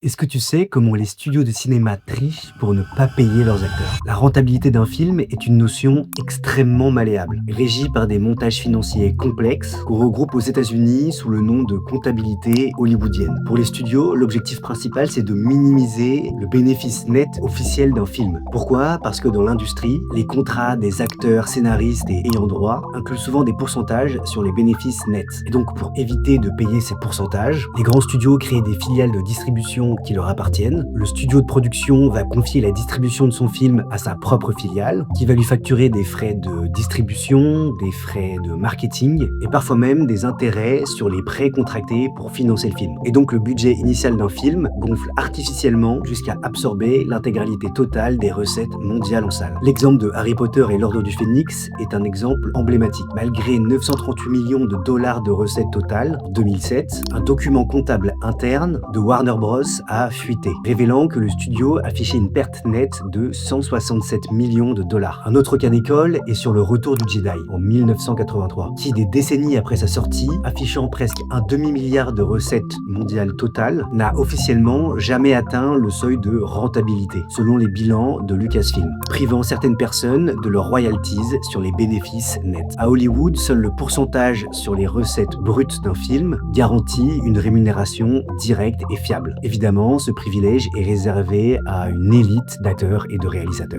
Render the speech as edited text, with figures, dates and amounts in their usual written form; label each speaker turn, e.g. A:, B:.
A: Est-ce que tu sais comment les studios de cinéma trichent pour ne pas payer leurs acteurs? La rentabilité d'un film est une notion extrêmement malléable, régie par des montages financiers complexes qu'on regroupe aux États-Unis sous le nom de comptabilité hollywoodienne. Pour les studios, l'objectif principal, c'est de minimiser le bénéfice net officiel d'un film. Pourquoi? Parce que dans l'industrie, les contrats des acteurs, scénaristes et ayants droit incluent souvent des pourcentages sur les bénéfices nets. Et donc, pour éviter de payer ces pourcentages, les grands studios créent des filiales de distribution qui leur appartiennent. Le studio de production va confier la distribution de son film à sa propre filiale, qui va lui facturer des frais de distribution, des frais de marketing et parfois même des intérêts sur les prêts contractés pour financer le film. Et donc le budget initial d'un film gonfle artificiellement jusqu'à absorber l'intégralité totale des recettes mondiales en salle. L'exemple de Harry Potter et l'Ordre du Phénix est un exemple emblématique. Malgré 938 millions de dollars de recettes totales en 2007, un document comptable interne de Warner Bros a fuité, révélant que le studio affichait une perte nette de 167 millions de dollars. Un autre cas d'école est sur Le Retour du Jedi en 1983, qui des décennies après sa sortie, affichant presque un demi-milliard de recettes mondiales totales, n'a officiellement jamais atteint le seuil de rentabilité, selon les bilans de Lucasfilm, privant certaines personnes de leurs royalties sur les bénéfices nets. À Hollywood, seul le pourcentage sur les recettes brutes d'un film garantit une rémunération directe et fiable. Évidemment, ce privilège est réservé à une élite d'acteurs et de réalisateurs.